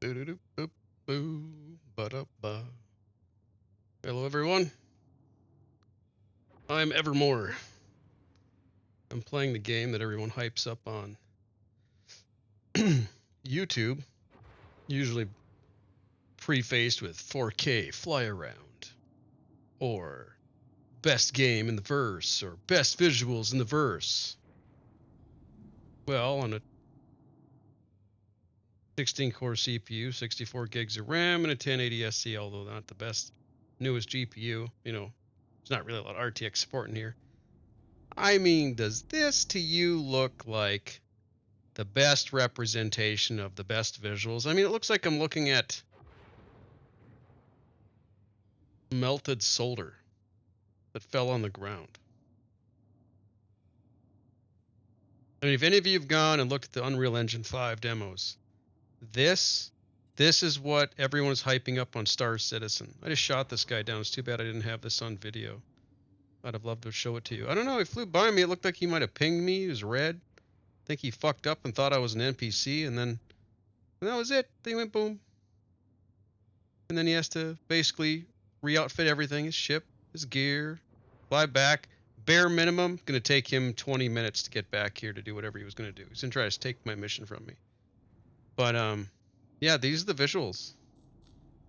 Hello, everyone. I'm Ev3rM0r. I'm playing the game that everyone hypes up on YouTube, usually prefaced with 4K fly around, or best game in the verse, or best visuals in the verse. Well, on a 16-core CPU, 64 gigs of RAM, and a 1080 SC, although not the best, newest GPU. You know, there's not really a lot of RTX support in here. I mean, does this to you look like the best representation of the best visuals? I mean, it looks like I'm looking at melted solder that fell on the ground. I mean, if any of you have gone and looked at the Unreal Engine 5 demos, this is what everyone's hyping up on Star Citizen. I just shot this guy down. It's too bad I didn't have this on video. I'd have loved to show it to you. I don't know. He flew by me. It looked like he might have pinged me. He was red. I think he fucked up and thought I was an NPC, and then that was it. They went boom. And then he has to basically re-outfit everything, his ship, his gear, fly back. Bare minimum, gonna take him 20 minutes to get back here to do whatever he was gonna do. He's gonna try to take my mission from me. But yeah, these are the visuals.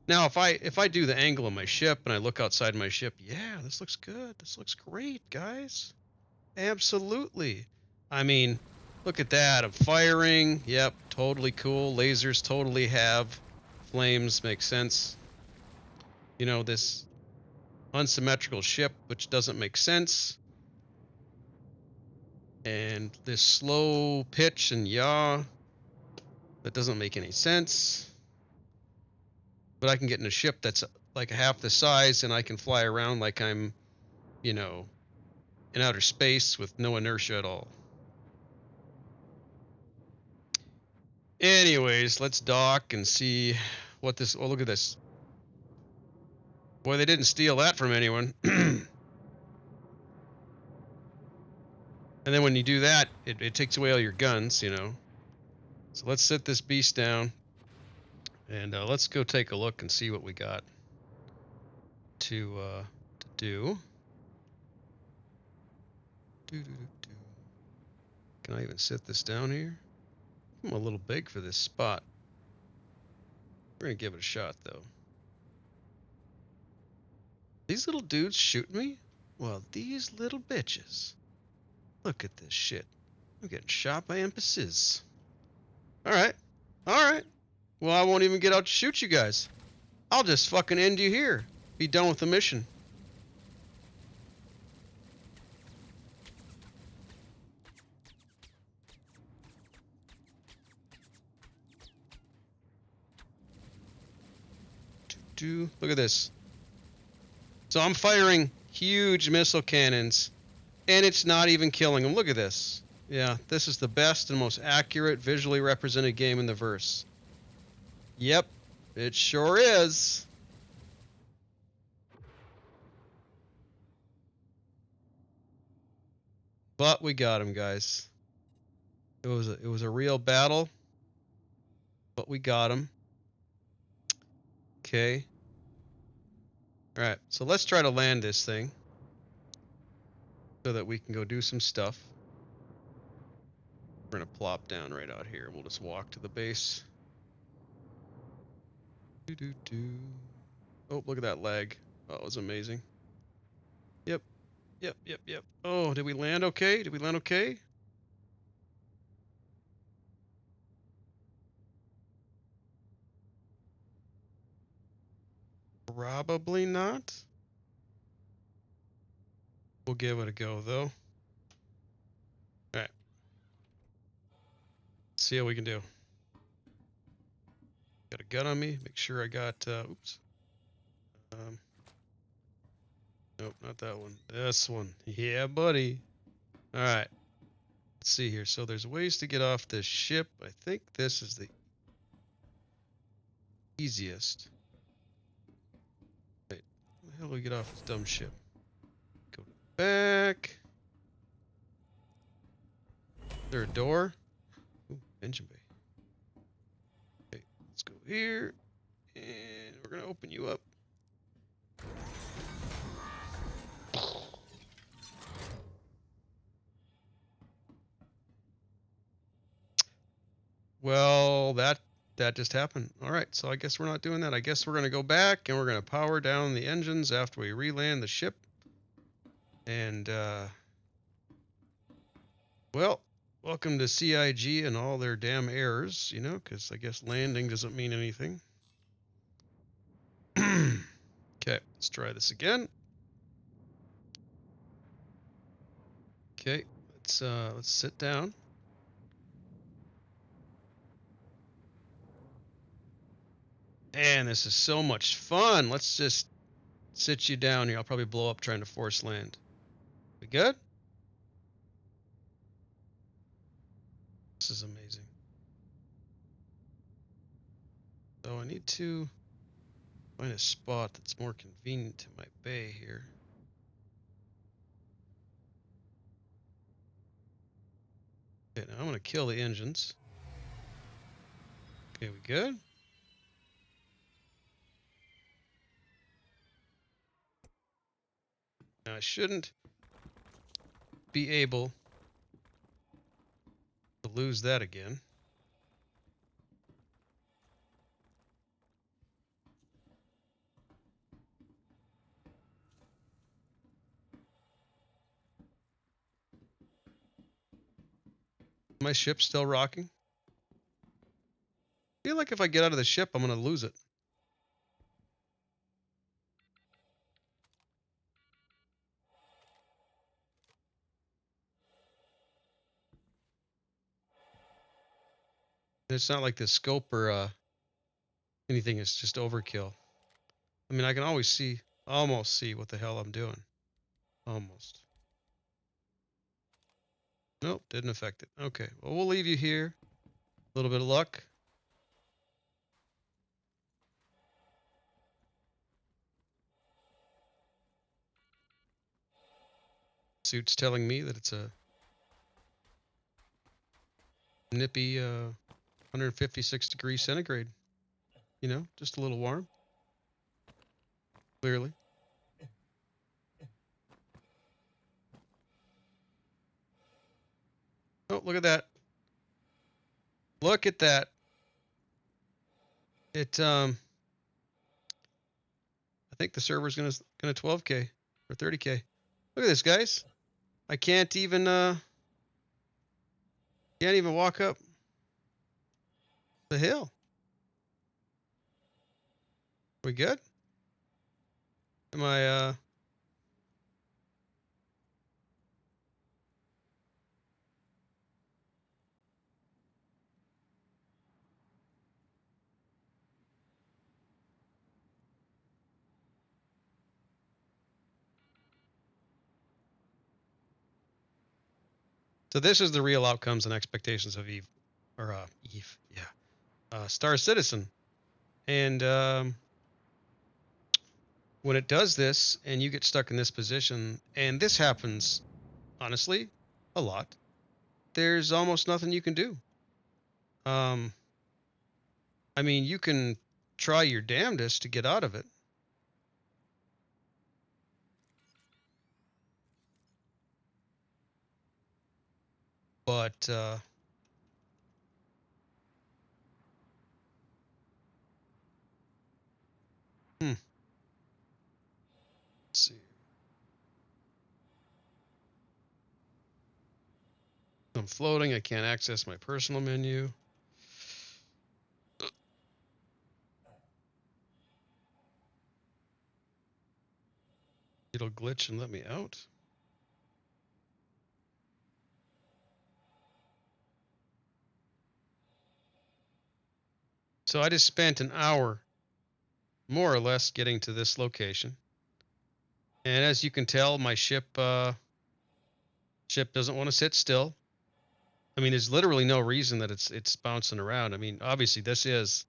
Now, if I do the angle of my ship and I look outside my ship, yeah, this looks good. This looks great, guys. Absolutely. I mean, look at that. I'm firing. Yep, totally cool. Lasers totally have. Flames make sense. You know, this unsymmetrical ship, which doesn't make sense. And this slow pitch and yaw, that doesn't make any sense. But I can get in a ship that's like half the size and I can fly around like I'm, you know, in outer space with no inertia at all. Anyways, let's dock and see what this... Oh, look at this. Boy, they didn't steal that from anyone. And then when you do that, it takes away all your guns, you know. So let's set this beast down. And let's go take a look and see what we got to do. Can I even sit this down here? I'm a little big for this spot. We're gonna give it a shot, though. These little dudes shoot me? Well, these little bitches. Look at this shit. I'm getting shot by NPCs. Alright. Alright. Well, I won't even get out to shoot you guys. I'll just fucking end you here. Be done with the mission. Look at this. So I'm firing huge missile cannons, and it's not even killing them. Look at this. Yeah, this is the best and most accurate visually represented game in the verse. Yep, it sure is. But we got him, guys. It was a real battle, but we got him. Okay. All right, so let's try to land this thing so that we can go do some stuff. We're gonna plop down right out here. We'll just walk to the base. Oh, look at that lag. Oh, it was amazing. Yep. Oh, did we land okay? Did we land okay? Probably not. We'll give it a go, though. Alright. See how we can do. Got a gun on me. Make sure I got, oops. Nope, not that one. This one. Yeah, buddy. Alright. Let's see here. So there's ways to get off this ship. I think this is the easiest. Wait, how the hell do we get off this dumb ship? Go back. Is there a door? Ooh, engine bay. Okay, Let's go here, and we're gonna open you up. Well, that just happened. All right, so I guess we're not doing that. I guess we're gonna go back and we're gonna power down the engines after we re-land the ship. And well, welcome to CIG and all their damn errors, you know, because I guess landing doesn't mean anything. Okay, let's try this again. Okay, let's sit down. Man, this is so much fun. Let's just sit you down here. I'll probably blow up trying to force land. We good? This is amazing. So I need to find a spot that's more convenient to my bay here. Okay, now I'm gonna kill the engines. Okay, we good? Now I shouldn't be able to lose that again. My ship's still rocking. I feel like if I get out of the ship, I'm gonna lose it. It's not like the scope or anything is just overkill. I mean, I can always see, almost see what the hell I'm doing. Almost. Nope, didn't affect it. Okay, well, we'll leave you here. A little bit of luck. Suit's telling me that it's a nippy 156 degrees centigrade. You know, just a little warm. Clearly. Oh, look at that. Look at that. It I think the server's gonna 12K or 30K. Look at this, guys. I can't even walk up the hill. We good? Am I So this is the real outcomes and expectations of Eve, or Eve, yeah, Star Citizen. And when it does this, and you get stuck in this position, and this happens, honestly, a lot, there's almost nothing you can do. I mean, you can try your damnedest to get out of it. But let's see. I'm floating. I can't access my personal menu. It'll glitch and let me out. So I just spent an hour, more or less, getting to this location. And as you can tell, my ship doesn't want to sit still. I mean, there's literally no reason that it's bouncing around. I mean, obviously this is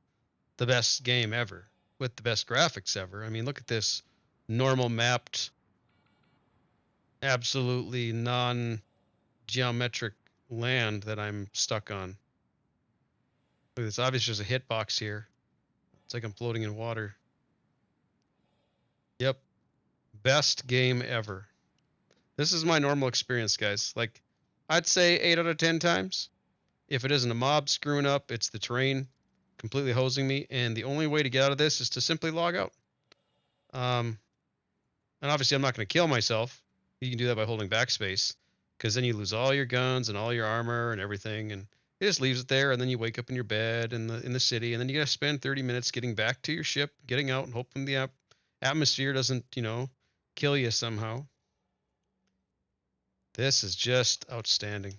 the best game ever with the best graphics ever. I mean, look at this normal mapped, absolutely non-geometric land that I'm stuck on. Look, it's obvious there's a hitbox here. It's like I'm floating in water. Yep. Best game ever. This is my normal experience, guys. Like, I'd say 8 out of 10 times. If it isn't a mob screwing up, it's the terrain completely hosing me. And the only way to get out of this is to simply log out. And obviously, I'm not going to kill myself. You can do that by holding backspace, because then you lose all your guns and all your armor and everything, and it just leaves it there. And then you wake up in your bed in the city, and then you got to spend 30 minutes getting back to your ship, getting out, and hoping the atmosphere doesn't, kill you somehow. This is just outstanding.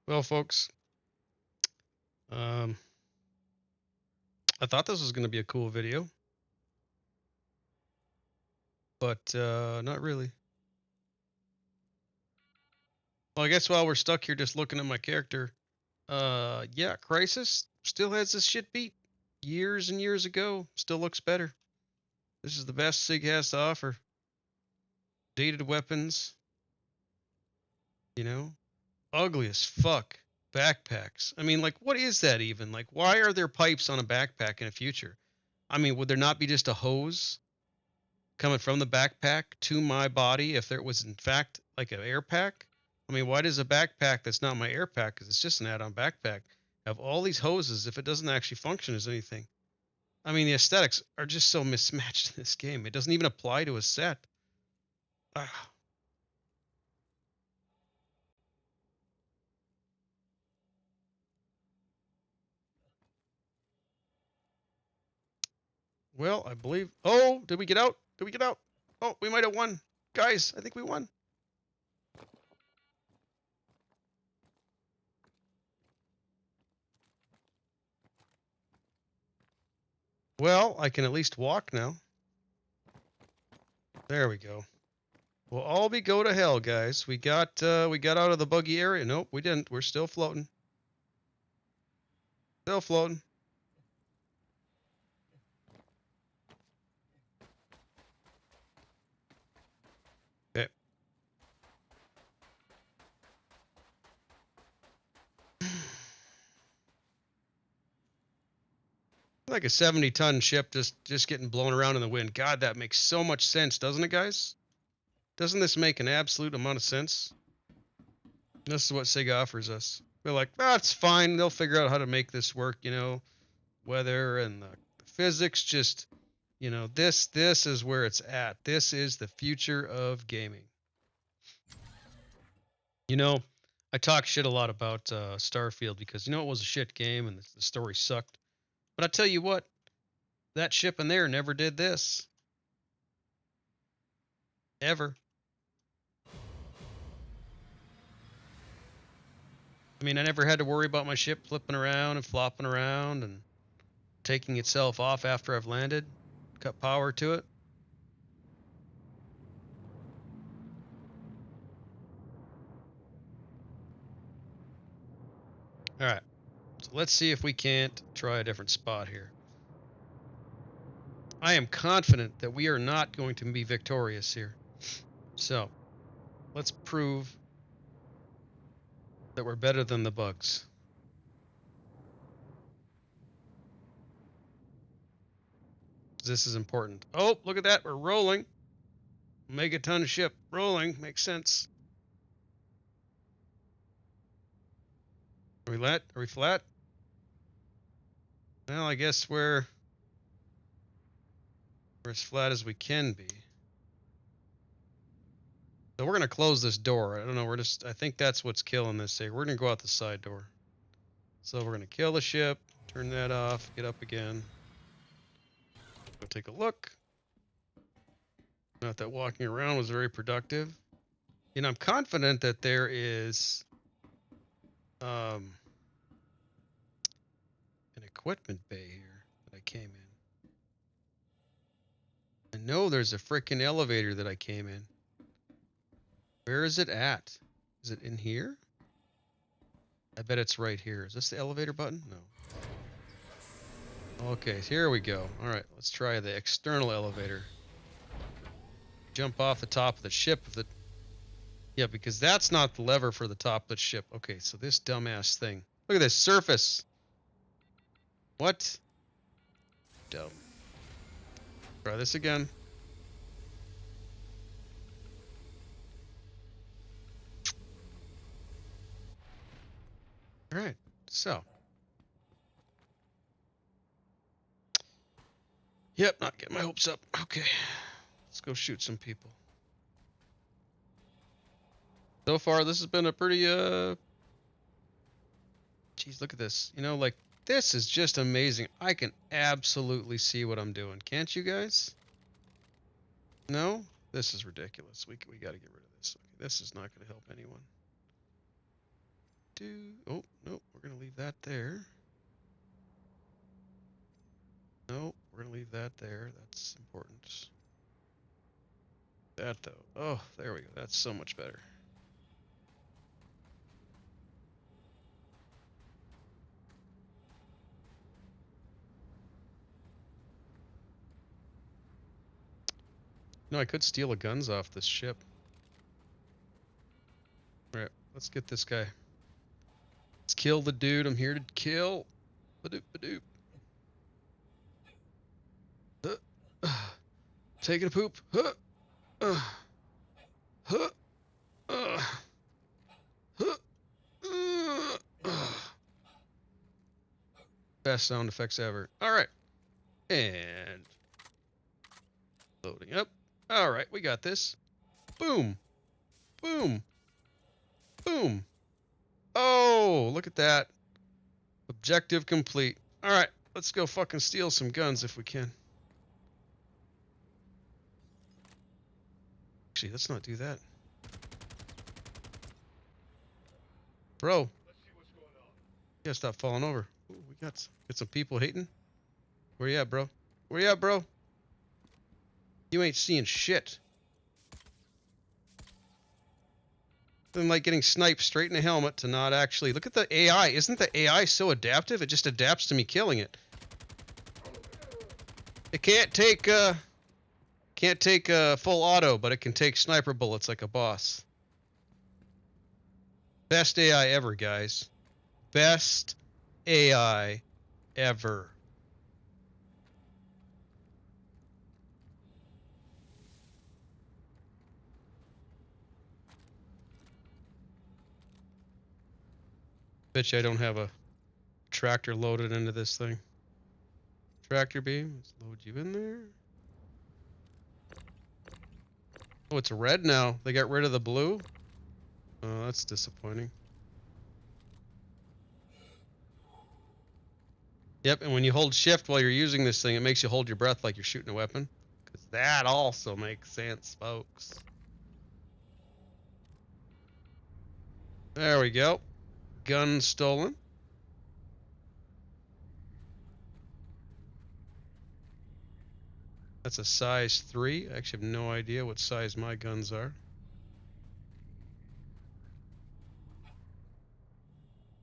Well, folks, um, I thought this was going to be a cool video, but not really. Well, I guess while we're stuck here just looking at my character, yeah, Crisis still has this shit beat. Years and years ago, still looks better. This is the best SIG has to offer. Dated weapons, ugly as fuck. Backpacks. I mean, like, what is that even? Like, why are there pipes on a backpack in the future? I mean, would there not be just a hose coming from the backpack to my body if there was, in fact, like an air pack? I mean, why does a backpack that's not my air pack, because it's just an add on backpack, have all these hoses if it doesn't actually function as anything? I mean, the aesthetics are just so mismatched in this game. It doesn't even apply to a set. Ah. Well, I believe. Oh, did we get out? Did we get out? Oh, we might have won. Guys, I think we won. Well, I can at least walk now. There we go. Well, all we go to hell, guys. We got out of the buggy area. Nope, we didn't. We're still floating. Still floating. Okay. Like a 70-ton ship just getting blown around in the wind. God, that makes so much sense, doesn't it, guys? Doesn't this make an absolute amount of sense? This is what SIG offers us. We're like, that's fine. They'll figure out how to make this work, weather and the physics. Just, this is where it's at. This is the future of gaming. I talk shit a lot about Starfield because, it was a shit game and the story sucked. But I tell you what, that ship in there never did this. Ever. I mean, I never had to worry about my ship flipping around and flopping around and taking itself off after I've landed. Cut power to it. All right. So let's see if we can't try a different spot here. I am confident that we are not going to be victorious here. So let's prove that we're better than the bugs. This is important. Oh, look at that. We're rolling. Megaton ship rolling. Makes sense. Are we flat? Are we flat? Well, I guess we're as flat as we can be. So we're going to close this door. I don't know. I think that's what's killing this here. We're going to go out the side door. So we're going to kill the ship, turn that off, get up again. Go take a look. Not that walking around was very productive. I'm confident that there is an equipment bay here that I came in. know there's a frickin' elevator that I came in. Where is it at? Is it in here? I bet it's right here. Is this the elevator button? No. Okay, here we go. All right, let's try the external elevator. Jump off the top of the ship. Yeah, because that's not the lever for the top of the ship. Okay, so this dumbass thing. Look at this surface. What? Dumb. Try this again. All right, so. Yep, not getting my hopes up. Okay, let's go shoot some people. So far, this has been a pretty, Jeez, look at this. You know, like, this is just amazing. I can absolutely see what I'm doing. Can't you guys? No? This is ridiculous. We got to get rid of this. Okay, this is not going to help anyone. Oh, no, we're going to leave that there. No, we're going to leave that there. That's important. That, though. Oh, there we go. That's so much better. No, I could steal the guns off this ship. All right, let's get this guy. Let's kill the dude I'm here to kill. Ba-doop, ba-doop. Taking a poop. Best sound effects ever. All right. And loading up. All right, we got this. Boom. Boom. Boom. Oh, look at that. Objective complete. All right, let's go fucking steal some guns if we can. Actually, let's not do that. Bro. You gotta stop falling over. Ooh, we got some people hating. Where you at, bro? Where you at, bro? You ain't seeing shit. Than like getting sniped straight in the helmet to not actually look at the AI. Isn't the AI so adaptive? It just adapts to me killing it. It can't take full auto, but it can take sniper bullets like a boss. Best AI ever, guys. Best AI ever. Bet you I don't have a tractor loaded into this thing. Tractor beam. Let's load you in there. Oh, it's red now. They got rid of the blue. Oh, that's disappointing. Yep, and when you hold shift while you're using this thing, it makes you hold your breath like you're shooting a weapon. Because that also makes sense, folks. There we go. Gun stolen. That's a size 3. I actually have no idea what size my guns are.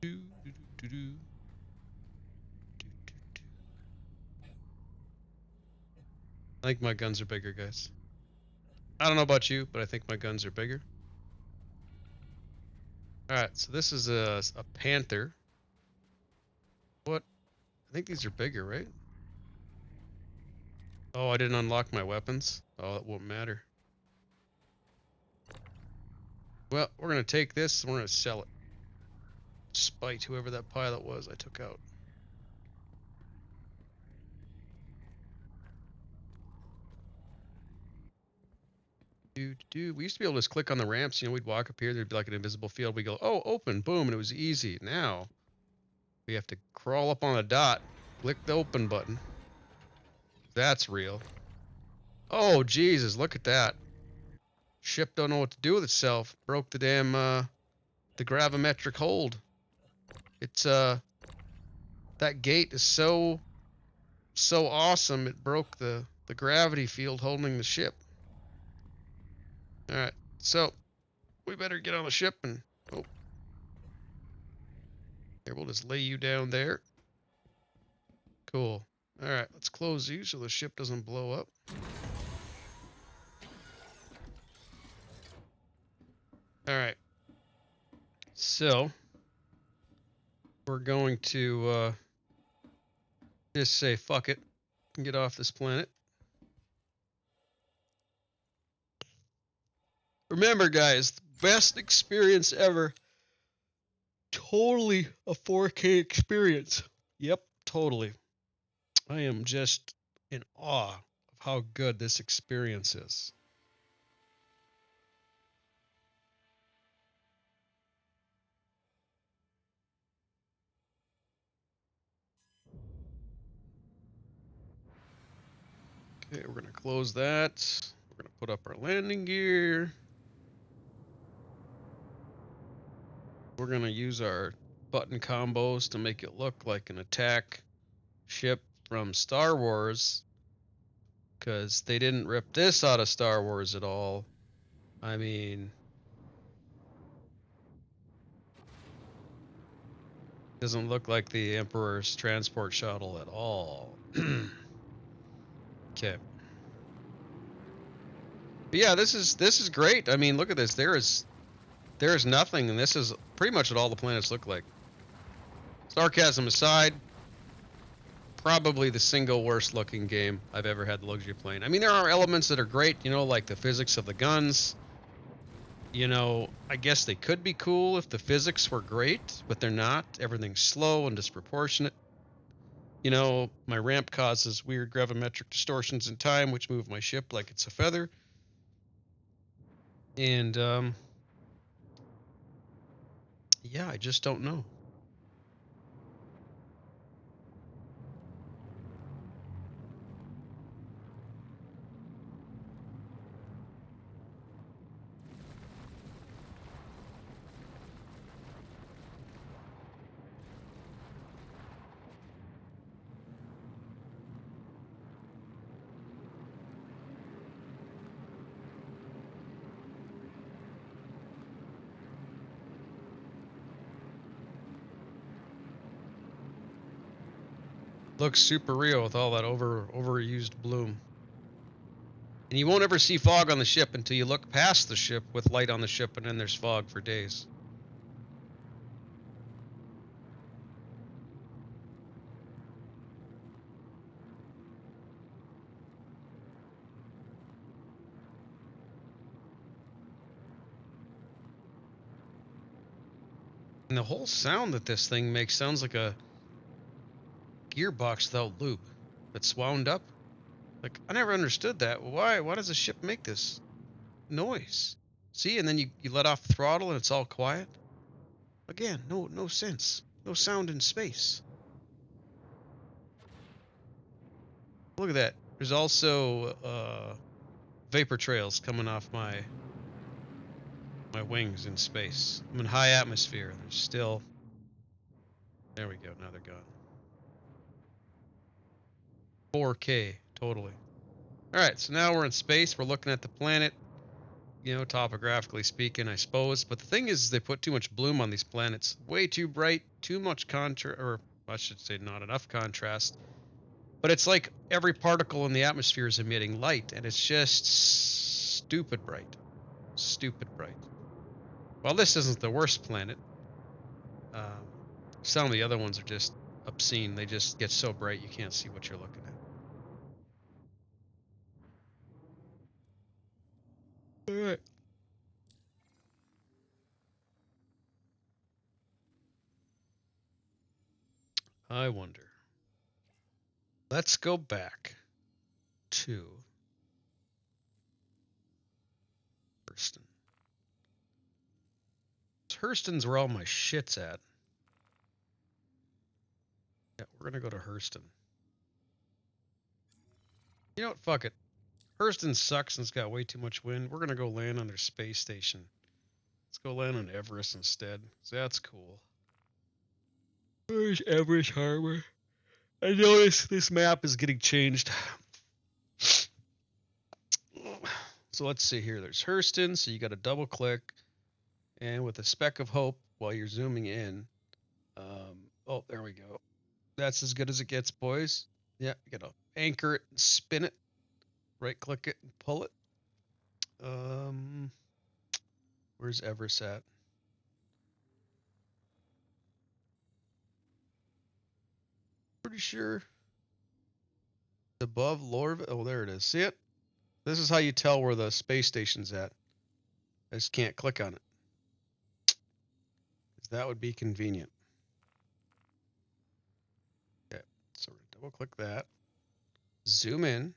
I think my guns are bigger, guys. I don't know about you, but I think my guns are bigger. Alright, so this is a Panther. What? I think these are bigger, right? Oh, I didn't unlock my weapons. Oh, that won't matter. Well, we're going to take this and we're going to sell it. Spite whoever that pilot was I took out. We used to be able to just click on the ramps. You know, we'd walk up here. There'd be like an invisible field. We go, oh, open, boom, and it was easy. Now we have to crawl up on a dot, click the open button. That's real. Oh, Jesus, look at that. Ship don't know what to do with itself. Broke the damn, the gravimetric hold. It's, that gate is so so awesome it broke the gravity field holding the ship. All right, so we better get on the ship and here, we'll just lay you down there. Cool. All right, let's close you so the ship doesn't blow up. All right. So we're going to just say fuck it and get off this planet. Remember, guys, best experience ever. Totally a 4K experience. Yep, totally. I am just in awe of how good this experience is. Okay, we're going to close that. We're going to put up our landing gear. We're going to use our button combos to make it look like an attack ship from Star Wars, because they didn't rip this out of Star Wars at all. I mean, doesn't look like the Emperor's transport shuttle at all. Okay. But yeah, this is great. I mean, look at this. There is nothing, and this is pretty much what all the planets look like. Sarcasm aside, probably the single worst looking game I've ever had the luxury of playing. I mean, there are elements that are great, you know, like the physics of the guns. You know, I guess they could be cool if the physics were great, but they're not. Everything's slow and disproportionate. You know, my ramp causes weird gravimetric distortions in time, which move my ship like it's a feather. And, yeah, I just don't know. Looks super real with all that overused bloom. And you won't ever see fog on the ship until you look past the ship with light on the ship, and then there's fog for days. And the whole sound that this thing makes sounds like a gearbox without lube that's wound up. Like, I never understood that. Why does a ship make this noise? See, and then you let off the throttle and it's all quiet. Again, no sense. No sound in space. Look at that. There's also vapor trails coming off my wings in space. I'm in high atmosphere. There's still... There we go. Now they're gone. 4K, totally. All right, so now we're in space. We're looking at the planet, you know, topographically speaking, I suppose. But the thing is, they put too much bloom on these planets. Way too bright, too much contrast, or I should say not enough contrast. But it's like every particle in the atmosphere is emitting light, and it's just stupid bright. Stupid bright. Well, this isn't the worst planet. Some of the other ones are just obscene. They just get so bright you can't see what you're looking at. All right. I wonder. Let's go back to Hurston. Hurston's where all my shit's at. Yeah, we're gonna go to Hurston. You know what? Fuck it. Hurston sucks and it's got way too much wind. We're gonna go land on their space station. Let's go land on Everest instead. So that's cool. Where's Everest Harbor? I noticed this map is getting changed. So let's see here. There's Hurston, so you got to double click, and with a speck of hope while you're zooming in. Oh, there we go. That's as good as it gets, boys. Yeah, you got to anchor it, and spin it, right click it, and pull it. Where's Everest at? Pretty sure above Lorv. Oh, there it is. See it? This is how you tell where the space station's at. I just can't click on it. That would be convenient. Okay, so we're double click that. Zoom in.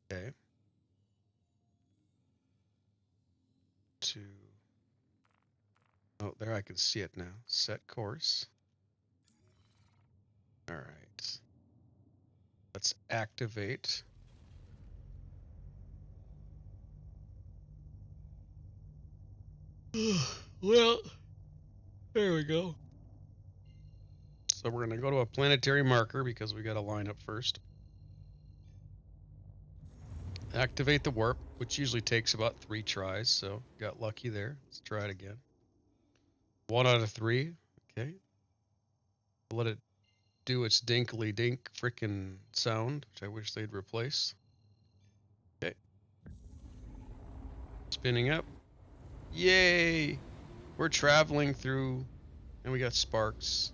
Okay. To. Oh, there I can see it now. Set course. All right. Let's activate. Well, there we go. So we're going to go to a planetary marker because we got to line up first. Activate the warp, which usually takes about 3 tries, so got lucky there. Let's try it again. 1 out of 3. Okay. Let it do its dinkly dink frickin' sound, which I wish they'd replace. Okay. Spinning up. Yay! We're traveling through, and we got sparks.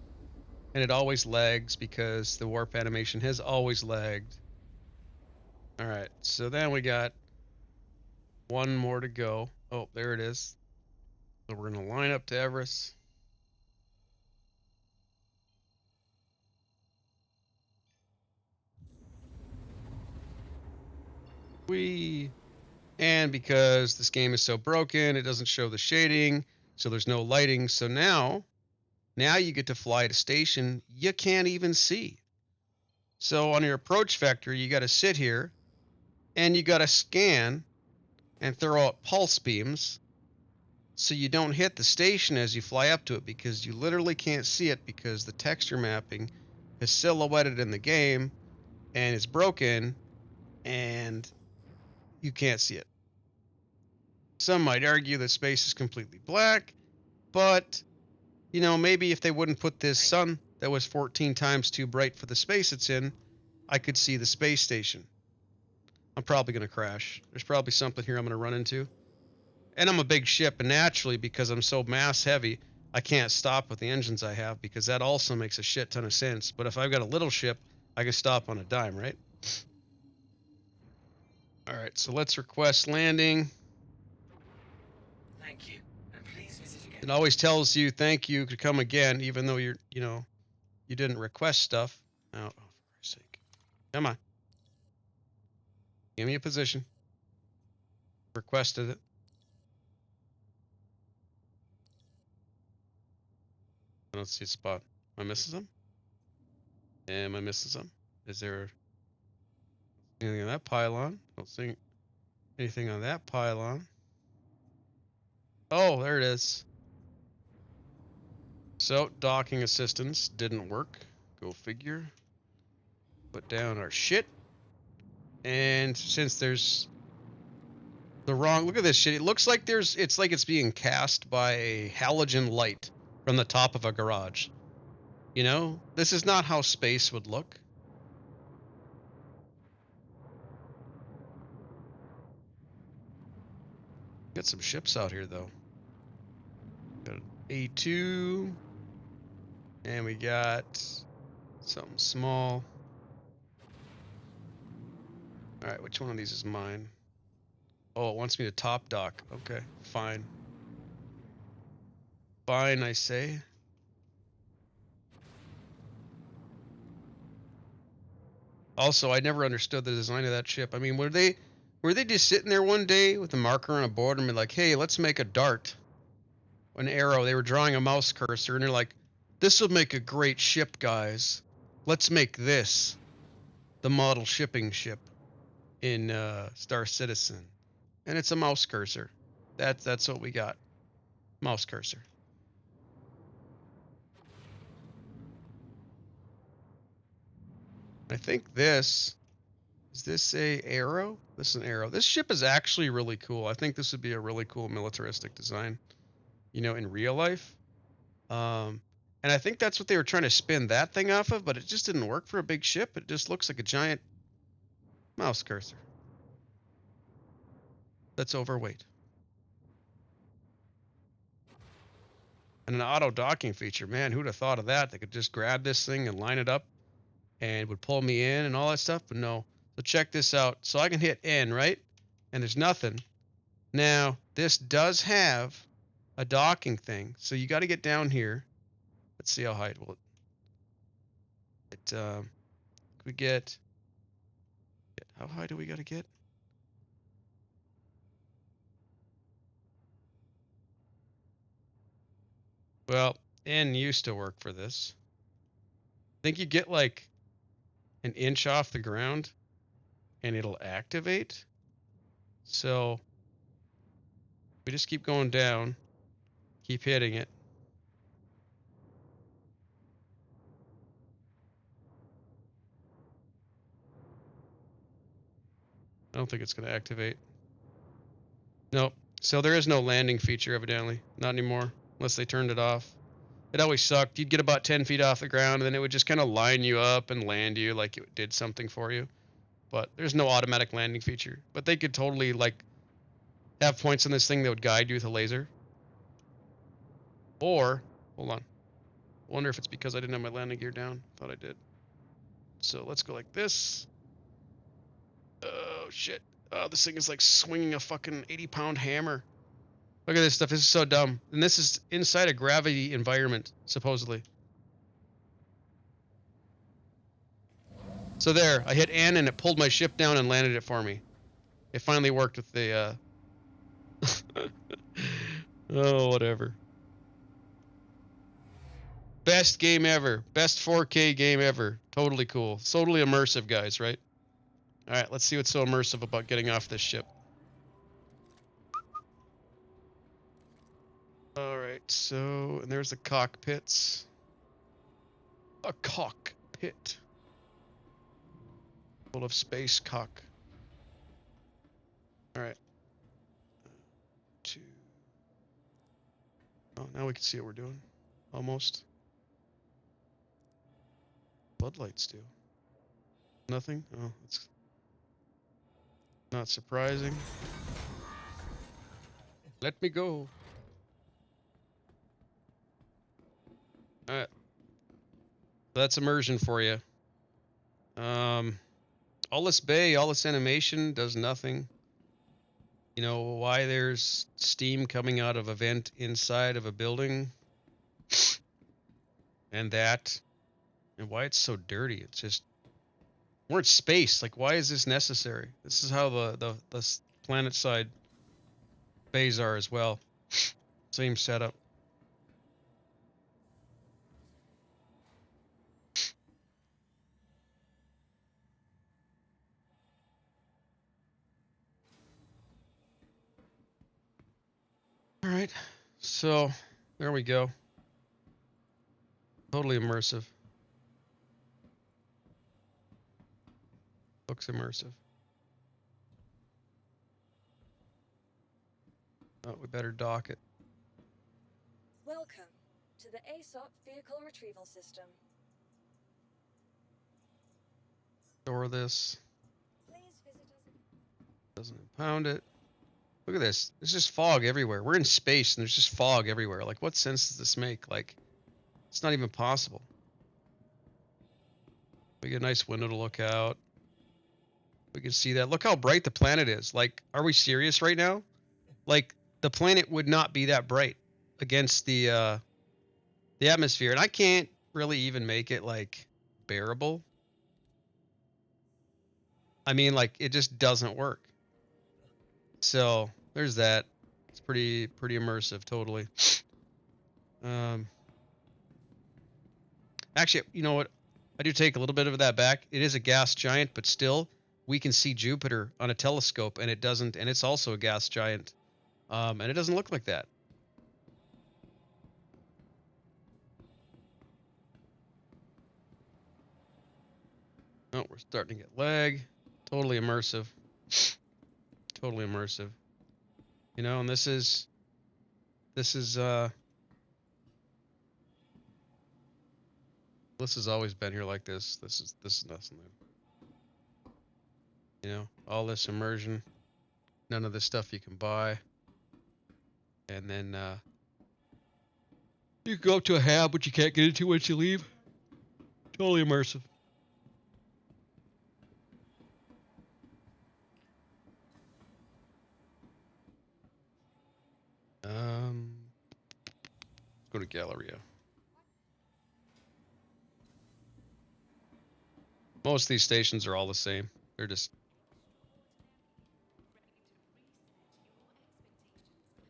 And it always lags because the warp animation has always lagged. Alright, so then we got 1 more to go. Oh, there it is. So we're going to line up to Everest. And because this game is so broken, it doesn't show the shading, so there's no lighting. So now you get to fly to station you can't even see. So on your approach vector, you got to sit here and you got to scan and throw out pulse beams so you don't hit the station as you fly up to it, because you literally can't see it because the texture mapping is silhouetted in the game and it's broken and you can't see it. Some might argue that space is completely black, but you know, maybe if they wouldn't put this sun that was 14 times too bright for the space it's in, I could see the space station. I'm probably going to crash. There's probably something here I'm going to run into. And I'm a big ship, and naturally, because I'm so mass heavy, I can't stop with the engines I have, because that also makes a shit ton of sense. But if I've got a little ship, I can stop on a dime, right? All right, so let's request landing. Thank you, and please visit again. It always tells you thank you to come again, even though you didn't request stuff. Oh, for Christ's sake. Come on. Give me a position. Requested it. I don't see a spot. Am I missing some? Am I missing some? Is there anything on that pylon? I don't see anything on that pylon. Oh, there it is. So, docking assistance didn't work. Go figure. Put down our shit. And since there's the wrong, look at this shit. It looks like it's like it's being cast by a halogen light from the top of a garage. You know, this is not how space would look. Got some ships out here, though. Got an A2. And we got something small. Alright, which one of these is mine? Oh, it wants me to top dock. Okay, fine. Fine, I say. Also, I never understood the design of that ship. I mean, were they just sitting there one day with a marker on a board and be like, hey, let's make a dart, an arrow? They were drawing a mouse cursor, and they're like, this will make a great ship, guys. Let's make this the model shipping ship in Star Citizen. And it's a mouse cursor. That's what we got. Mouse cursor. I think this is this a arrow? This is an arrow. This ship is actually really cool. I think this would be a really cool militaristic design, you know, in real life. Um, and I think that's what they were trying to spin that thing off of, but it just didn't work for a big ship. It just looks like a giant mouse cursor that's overweight. And an auto docking feature. Man, who'd have thought of that? They could just grab this thing and line it up and it would pull me in and all that stuff, but no. So check this out. So I can hit N, right? And there's nothing. Now, this does have a docking thing. So you got to get down here. Let's see how high it will. We get, how high do we got to get? Well, N used to work for this. I think you get like an inch off the ground and it'll activate. So we just keep going down, keep hitting it. I don't think it's going to activate. Nope. So there is no landing feature, evidently. Not anymore, unless they turned it off. It always sucked. You'd get about 10 feet off the ground, and then it would just kind of line you up and land you like it did something for you. But there's no automatic landing feature. But they could totally, like, have points on this thing that would guide you with a laser. Or, hold on. I wonder if it's because I didn't have my landing gear down. Thought I did. So let's go like this. Oh, shit. Oh, this thing is like swinging a fucking 80-pound hammer. Look at this stuff. This is so dumb. And this is inside a gravity environment, supposedly. So there, I hit N and it pulled my ship down and landed it for me. It finally worked with the, oh, whatever. Best game ever. Best 4K game ever. Totally cool. Totally immersive, guys, right? Alright, let's see what's so immersive about getting off this ship. Alright, so, and there's the cockpits. A cockpit. Full of space cock. Alright. Two. Oh, now we can see what we're doing. Almost. Floodlights do. Nothing? Oh, that's not surprising. Let me go. Alright. That's immersion for you. All this bay, all this animation does nothing. You know, why there's steam coming out of a vent inside of a building. And that. And why it's so dirty. It's just, we're in space. Like, why is this necessary? This is how the planet side bays are as well. Same setup. All right. So, there we go. Totally immersive. Looks immersive. Oh, we better dock it. Welcome to the ASOP Vehicle Retrieval System. Store this. Please visit us. Doesn't impound it. Look at this. There's just fog everywhere. We're in space and there's just fog everywhere. Like, what sense does this make? Like, it's not even possible. We get a nice window to look out. We can see that. Look how bright the planet is. Like, are we serious right now? Like, the planet would not be that bright against the atmosphere. And I can't really even make it, like, bearable. I mean, like, it just doesn't work. So, there's that. It's pretty immersive, totally. Actually, you know what? I do take a little bit of that back. It is a gas giant, but still, we can see Jupiter on a telescope, and it doesn't. And it's also a gas giant, and it doesn't look like that. Oh, we're starting to get lag. Totally immersive. Totally immersive. You know, and this is this has always been here like this. This is nothing new. You know, all this immersion, none of this stuff you can buy. And then you can go up to a hab, but you can't get into once you leave. Totally immersive. Let's go to Galleria. Most of these stations are all the same. They're just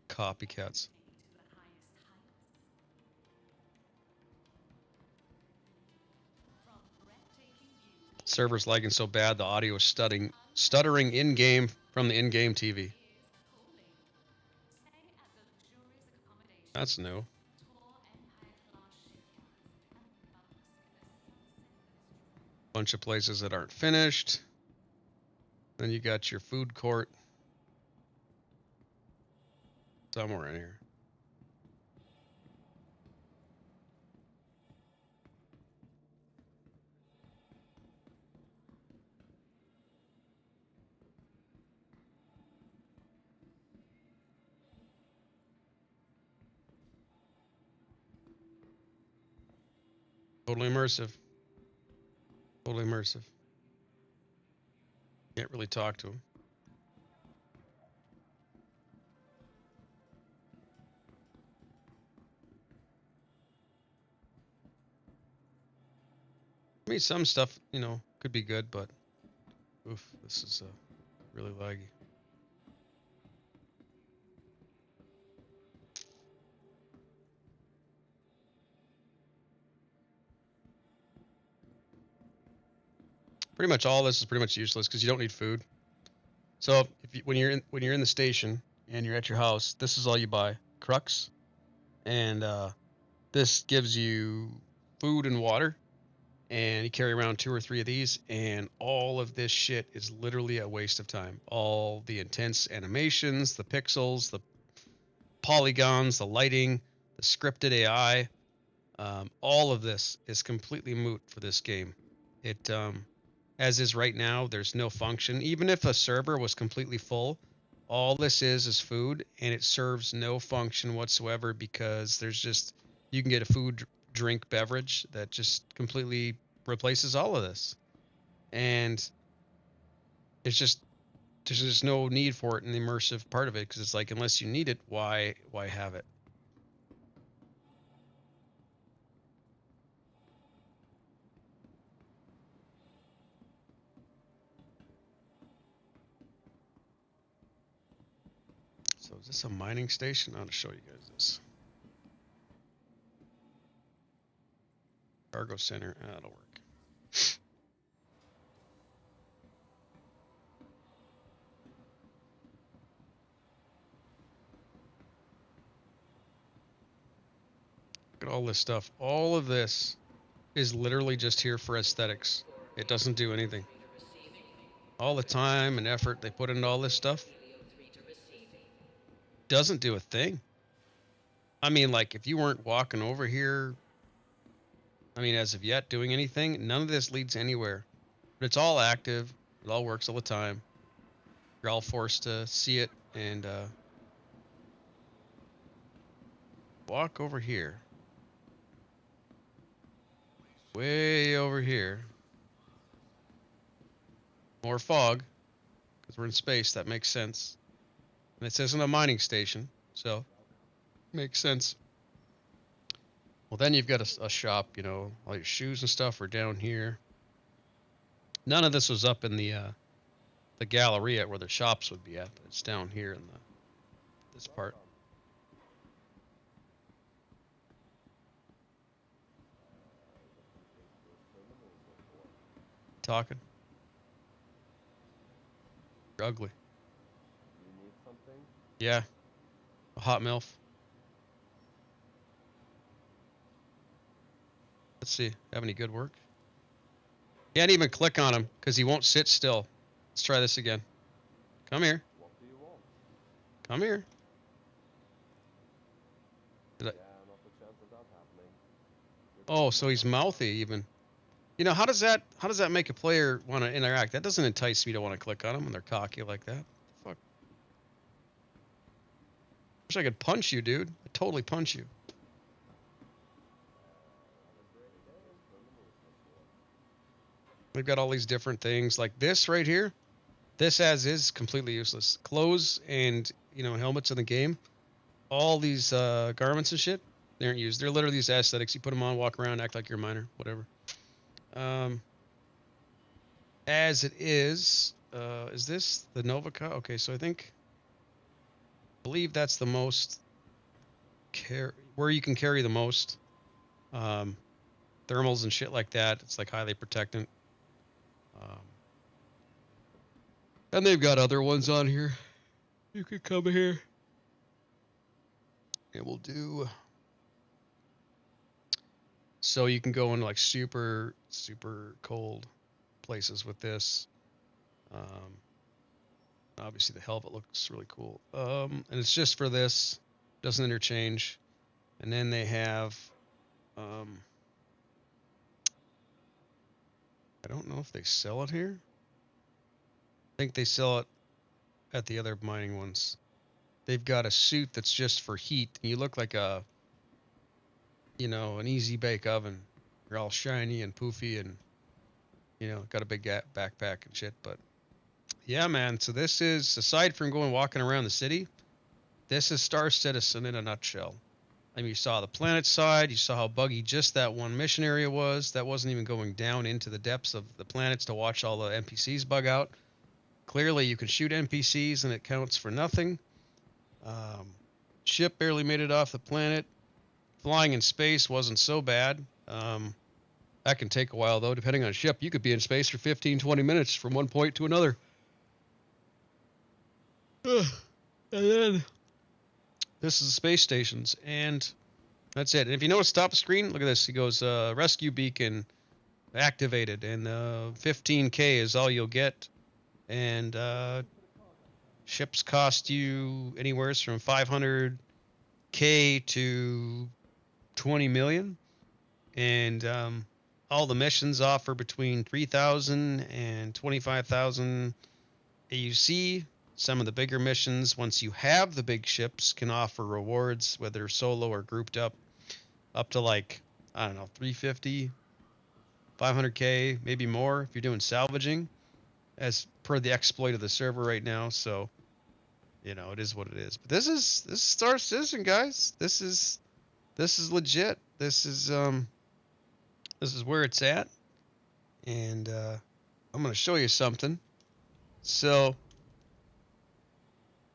copycats. Server's lagging so bad the audio is stuttering in game from the in-game TV. That's new. Bunch of places that aren't finished. Then you got your food court somewhere in here. Totally immersive. Totally immersive. Can't really talk to him. I mean, some stuff, you know, could be good, but oof, this is really laggy. Pretty much all this is pretty much useless because you don't need food. So if you, when you're in the station and you're at your house, this is all you buy: crux, and this gives you food and water, and you carry around 2 or 3 of these, and all of this shit is literally a waste of time. All the intense animations, the pixels, the polygons, the lighting, the scripted AI, all of this is completely moot for this game. It as is right now, there's no function. Even if a server was completely full, all this is food, and it serves no function whatsoever because there's just you can get a food, drink, beverage that just completely replaces all of this, and it's just there's just no need for it in the immersive part of it because it's like unless you need it, why have it? So is this a mining station? I'll show you guys this. Cargo center. That'll work. Look at all this stuff. All of this is literally just here for aesthetics. It doesn't do anything. All the time and effort they put into all this stuff doesn't do a thing. I mean, like, if you weren't walking over here, I mean, as of yet, doing anything, none of this leads anywhere. But it's all active. It all works all the time. You're all forced to see it and walk over here. Way over here. More fog, because we're in space. That makes sense. And this isn't a mining station, so makes sense. Well, then you've got a shop, you know, all your shoes and stuff are down here. None of this was up in the Galleria where the shops would be at, but it's down here in this part. Talking. You're ugly. Yeah, a hot MILF. Let's see. Have any good work? Can't even click on him because he won't sit still. Let's try this again. Come here. What do you want? Come here. Yeah, not a chance of that happening. Oh, so he's mouthy even. You know, how does that make a player want to interact? That doesn't entice me to want to click on them when they're cocky like that. Fuck. Wish I could punch you, dude. I'd totally punch you. We've got all these different things like this right here. This as is completely useless. Clothes and, you know, helmets in the game. All these garments and shit, they aren't used. They're literally these aesthetics. You put them on, walk around, act like you're a miner, whatever. As it is this the Novica? Okay, so I believe that's the most where you can carry the most thermals and shit like that. It's like highly protectant. And they've got other ones on here. You could come here. It will do. So you can go into like super, super cold places with this. Obviously the helmet looks really cool. And it's just for this. Doesn't interchange. And then they have, I don't know if they sell it here. I think they sell it at the other mining ones. They've got a suit that's just for heat. And you look like an easy bake oven. You're all shiny and poofy and, got a big backpack and shit. But yeah, man. So this is, aside from walking around the city, this is Star Citizen in a nutshell. I mean, you saw the planet side. You saw how buggy just that one mission area was. That wasn't even going down into the depths of the planets to watch all the NPCs bug out. Clearly, you can shoot NPCs and it counts for nothing. Ship barely made it off the planet. Flying in space wasn't so bad. That can take a while, though. Depending on a ship, you could be in space for 15, 20 minutes from one point to another. And then this is the space stations, and that's it. And if you notice, top of the screen, look at this. He goes, rescue beacon activated, and 15K is all you'll get. And ships cost you anywhere from 500K to 20 million. And all the missions offer between 3,000 and 25,000 AUC. Some of the bigger missions, once you have the big ships, can offer rewards, whether solo or grouped up to like, I don't know, 350, 500K, maybe more if you're doing salvaging, as per the exploit of the server right now. So, it is what it is. But this is Star Citizen, guys. This is legit. This is where it's at. And I'm going to show you something. So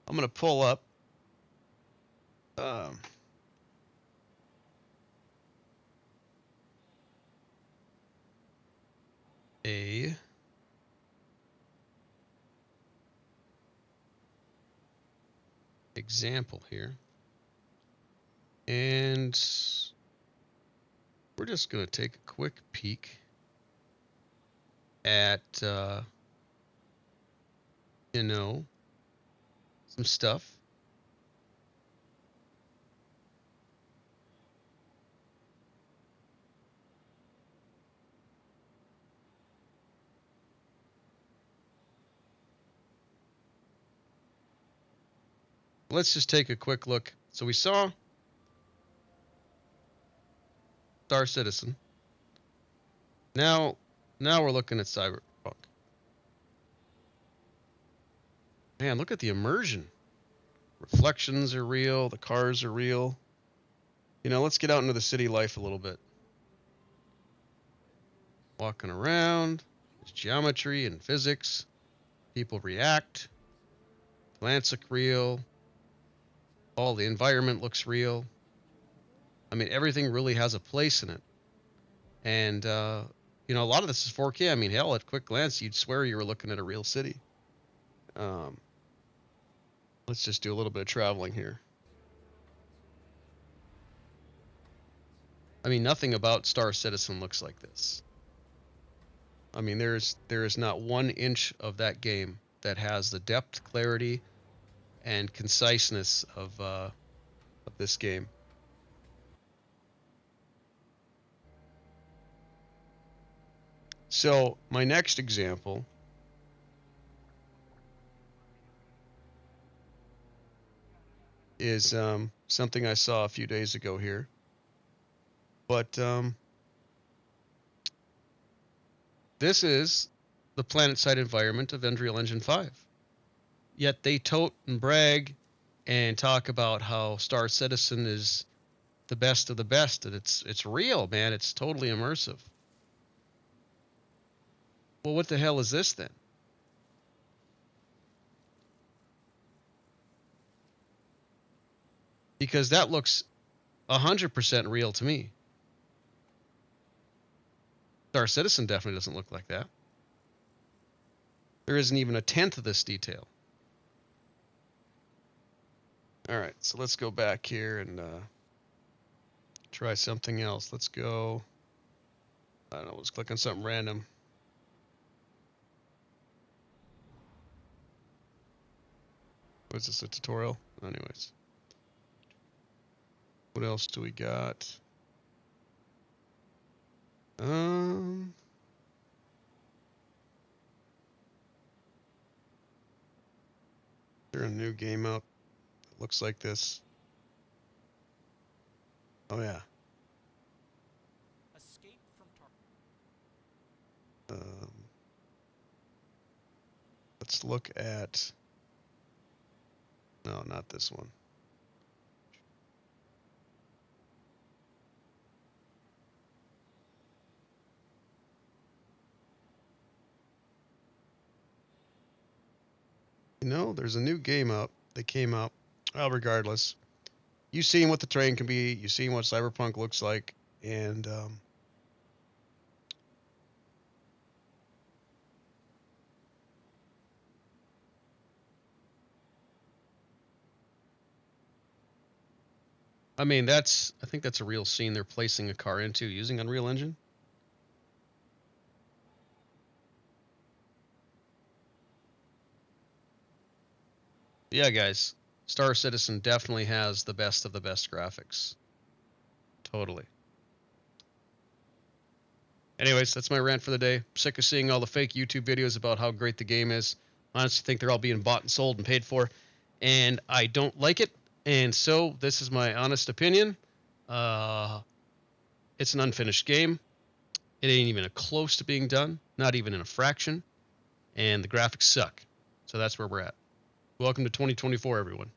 I'm going to pull up a example here. And we're just going to take a quick peek at, some stuff. Let's just take a quick look. So we saw Star Citizen. Now we're looking at Cyberpunk. Man, look at the immersion. Reflections are real. The cars are real. Let's get out into the city life a little bit. Walking around. There's geometry and physics. People react. Plants look real. All the environment looks real. I mean, everything really has a place in it. And, a lot of this is 4K. I mean, hell, at quick glance, you'd swear you were looking at a real city. Let's just do a little bit of traveling here. I mean, nothing about Star Citizen looks like this. I mean, there is not 1 inch of that game that has the depth, clarity, and conciseness of this game. So my next example is something I saw a few days ago here, but this is the planet-side environment of Unreal Engine 5. Yet they tote and brag and talk about how Star Citizen is the best of the best, and it's real, man. It's totally immersive. Well, what the hell is this then? Because that looks 100% real to me. Star Citizen definitely doesn't look like that. There isn't even a tenth of this detail. All right, so let's go back here and try something else. Let's go. I don't know. Let's click on something random. Was this a tutorial? Anyways, what else do we got? There a new game up? It looks like this. Oh yeah. Escape from Let's look at. No, not this one. You know, there's a new game up that came out. Well, regardless, you've seen what the train can be. You've seen what Cyberpunk looks like, and I mean, I think that's a real scene they're placing a car into using Unreal Engine. Yeah, guys, Star Citizen definitely has the best of the best graphics. Totally. Anyways, that's my rant for the day. I'm sick of seeing all the fake YouTube videos about how great the game is. I honestly think they're all being bought and sold and paid for, and I don't like it. And so this is my honest opinion. It's an unfinished game. It ain't even close to being done, not even in a fraction, and the graphics suck. So that's where we're at. Welcome to 2024, everyone.